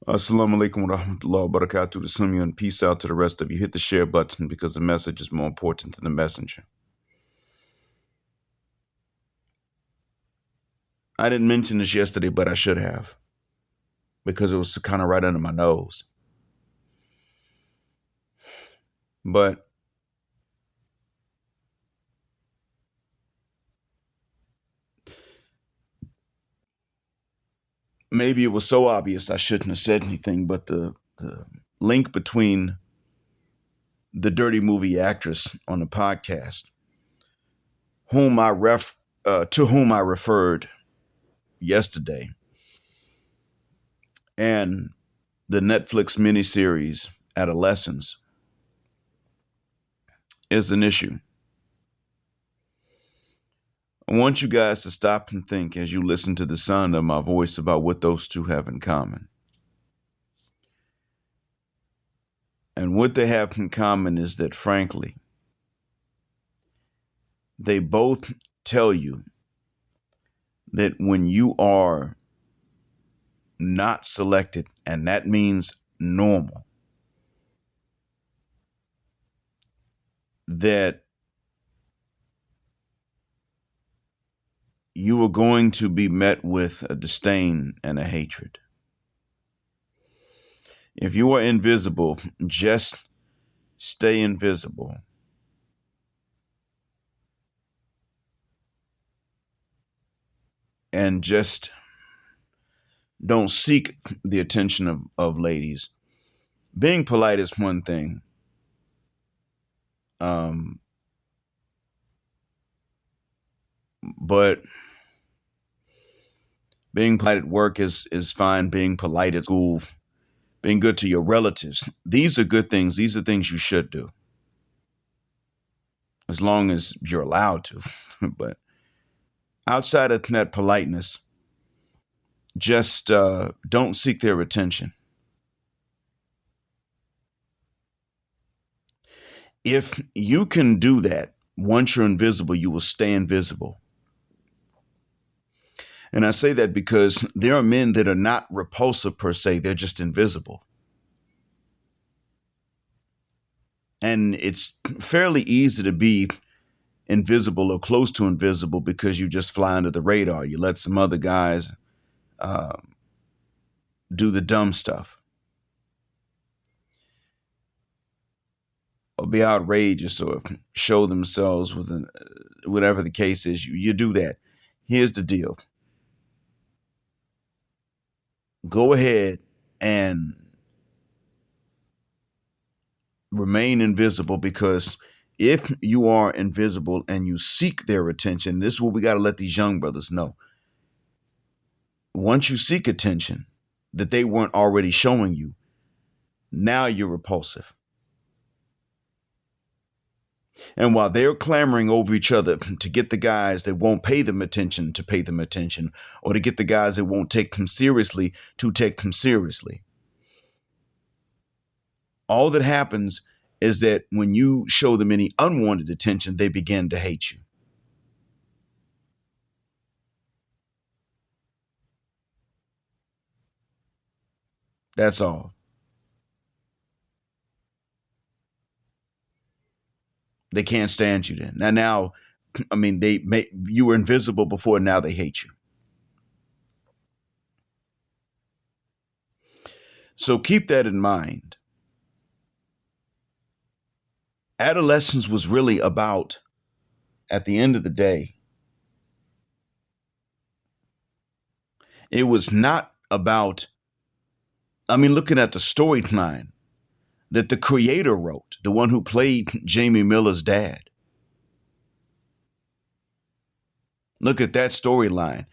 Assalamu alaikum wa rahmatullahi wa barakatuh. To some you and peace out to the rest of you. Hit the share button because the message is more important than the messenger. I didn't mention this yesterday, but I should have because it was kind of right under my nose. But maybe it was so obvious I shouldn't have said anything, but the link between the dirty movie actress on the podcast, to whom I referred yesterday, and the Netflix miniseries Adolescence is an issue. I want you guys to stop and think as you listen to the sound of my voice about what those two have in common. And what they have in common is that, frankly, they both tell you that when you are not selected, and that means normal, that you are going to be met with a disdain and a hatred. If you are invisible, just stay invisible. And just don't seek the attention of ladies. Being polite is one thing. But being polite at work is fine. Being polite at school, being good to your relatives. These are good things. These are things you should do. As long as you're allowed to. But outside of that politeness, just don't seek their attention. If you can do that, once you're invisible, you will stay invisible. And I say that because there are men that are not repulsive per se, they're just invisible. And it's fairly easy to be invisible or close to invisible because you just fly under the radar. You let some other guys do the dumb stuff or be outrageous or show themselves with whatever the case is. You do that. Here's the deal. Go ahead and remain invisible, because if you are invisible and you seek their attention, this is what we got to let these young brothers know. Once you seek attention that they weren't already showing you, now you're repulsive. And while they're clamoring over each other to get the guys that won't pay them attention to pay them attention, or to get the guys that won't take them seriously to take them seriously, all that happens is that when you show them any unwanted attention, they begin to hate you. That's all. They can't stand you then. Now, I mean, you were invisible before, now they hate you. So keep that in mind. Adolescence was really about, at the end of the day, it was not about, looking at the storyline that the creator wrote, the one who played Jamie Miller's dad. Look at that storyline.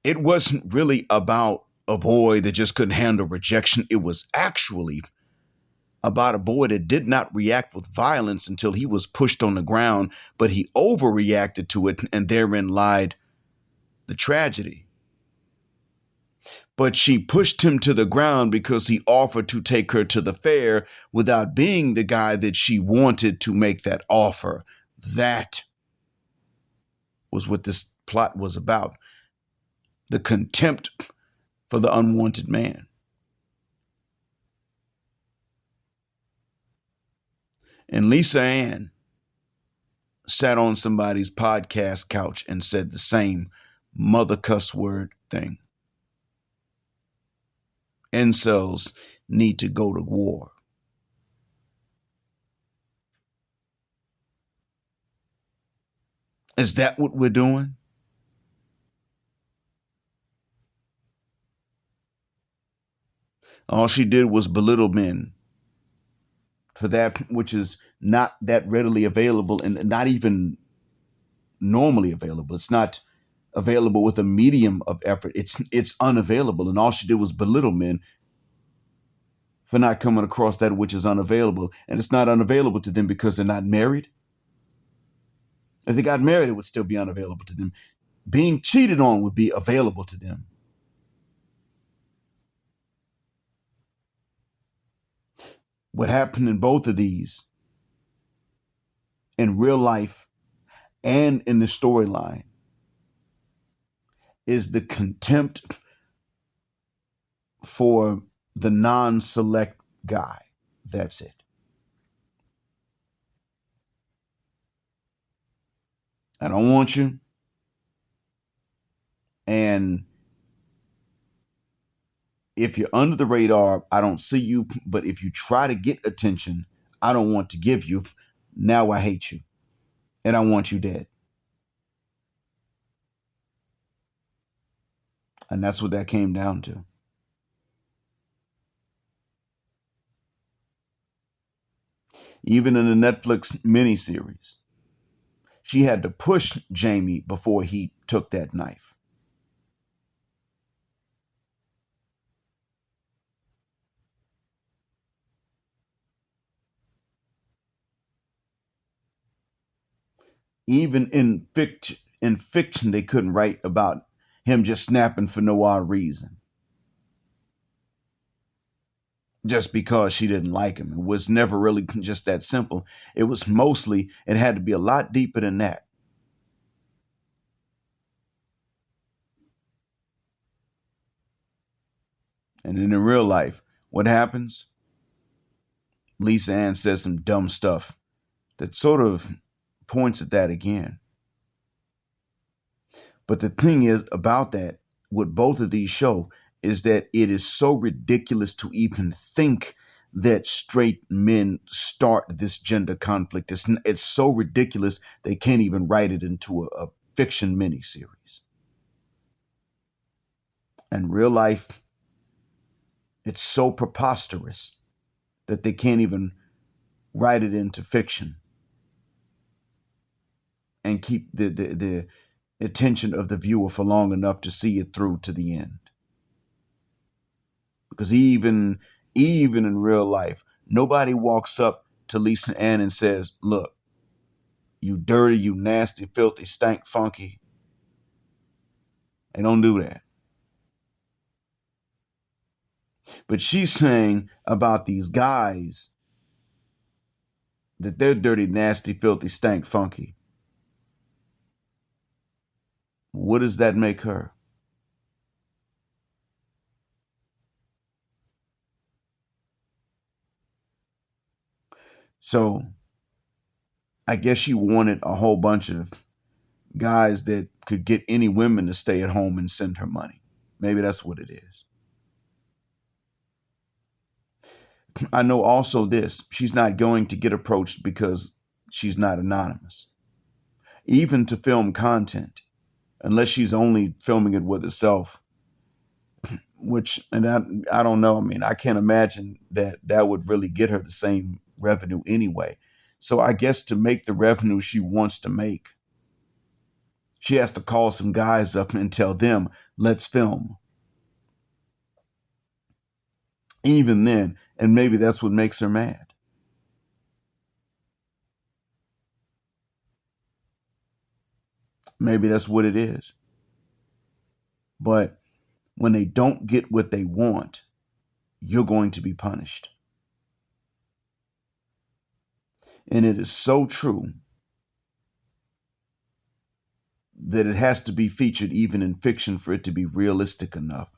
It wasn't really about a boy that just couldn't handle rejection. It was actually about a boy that did not react with violence until he was pushed on the ground, but he overreacted to it, and therein lied the tragedy. But she pushed him to the ground because he offered to take her to the fair without being the guy that she wanted to make that offer. That was what this plot was about. The contempt for the unwanted man. And Lisa Ann sat on somebody's podcast couch and said the same mother cuss word thing. Incels need to go to war. Is that what we're doing? All she did was belittle men for that which is not that readily available and not even normally available. It's not available with a medium of effort. It's unavailable. And all she did was belittle men for not coming across that which is unavailable. And it's not unavailable to them because they're not married. If they got married, it would still be unavailable to them. Being cheated on would be available to them. What happened in both of these, in real life and in the storyline, is the contempt for the non-select guy. That's it. I don't want you. And if you're under the radar, I don't see you. But if you try to get attention, I don't want to give you. Now I hate you. And I want you dead. And that's what that came down to. Even in the Netflix miniseries, she had to push Jamie before he took that knife. Even in fiction, they couldn't write about him just snapping for no odd reason. Just because she didn't like him. It was never really just that simple. It was mostly, it had to be a lot deeper than that. And then in real life, what happens? Lisa Ann says some dumb stuff that sort of points at that again. But the thing is about that, what both of these show, is that it is so ridiculous to even think that straight men start this gender conflict. It's so ridiculous they can't even write it into a fiction miniseries. And real life, it's so preposterous that they can't even write it into fiction and keep the attention of the viewer for long enough to see it through to the end. Because even in real life, nobody walks up to Lisa Ann and says, "Look, you dirty, you nasty, filthy, stank, funky." They don't do that. But she's saying about these guys that they're dirty, nasty, filthy, stank, funky. What does that make her? So I guess she wanted a whole bunch of guys that could get any women to stay at home and send her money. Maybe that's what it is. I know also this, she's not going to get approached because she's not anonymous. Even to film content, unless she's only filming it with herself, which, and I don't know. I mean, I can't imagine that that would really get her the same revenue anyway. So I guess to make the revenue she wants to make, she has to call some guys up and tell them, let's film. Even then, and maybe that's what makes her mad. Maybe that's what it is. But when they don't get what they want, you're going to be punished. And it is so true that it has to be featured even in fiction for it to be realistic enough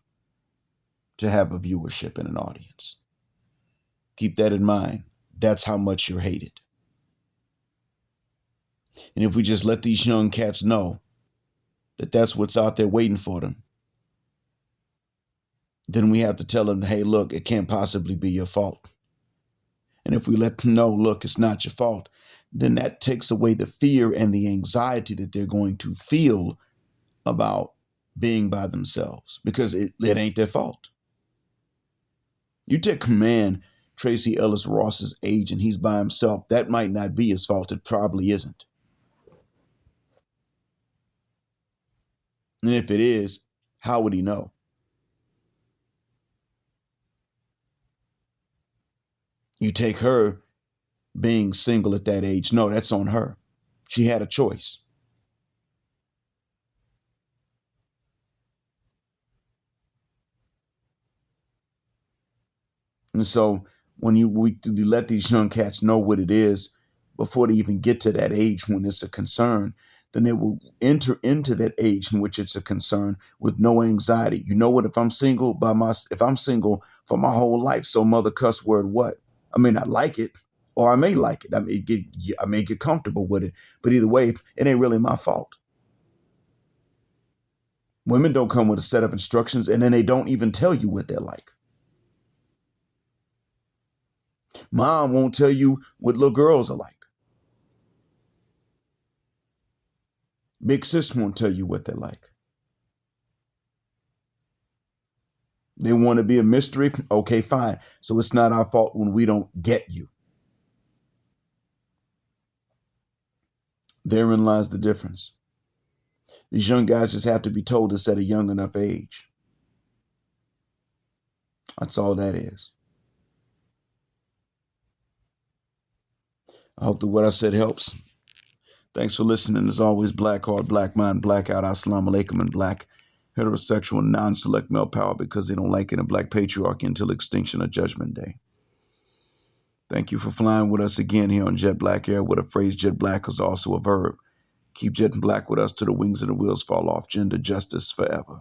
to have a viewership and an audience. Keep that in mind. That's how much you're hated. And if we just let these young cats know that that's what's out there waiting for them, then we have to tell them, hey, look, it can't possibly be your fault. And if we let them know, look, it's not your fault, then that takes away the fear and the anxiety that they're going to feel about being by themselves, because it ain't their fault. You take command Tracy Ellis Ross's age and he's by himself. That might not be his fault. It probably isn't. And if it is, how would he know? You take her being single at that age. No, that's on her. She had a choice. And so when we let these young cats know what it is before they even get to that age when it's a concern, then they will enter into that age in which it's a concern with no anxiety. You know what? If I'm single for my whole life, so mother cuss word what? I may not like it, or I may like it. I may get comfortable with it, but either way, it ain't really my fault. Women don't come with a set of instructions, and then they don't even tell you what they're like. Mom won't tell you what little girls are like. Big sis won't tell you what they're like. They want to be a mystery. Okay, fine. So it's not our fault when we don't get you. Therein lies the difference. These young guys just have to be told this at a young enough age. That's all that is. I hope that what I said helps. Thanks for listening. As always, black heart, black mind, blackout, assalamu alaikum, and black heterosexual non-select male power, because they don't like it, and black patriarchy until extinction or judgment day. Thank you for flying with us again here on Jet Black Air, where the phrase jet black is also a verb. Keep jetting black with us till the wings and the wheels fall off. Gender justice forever.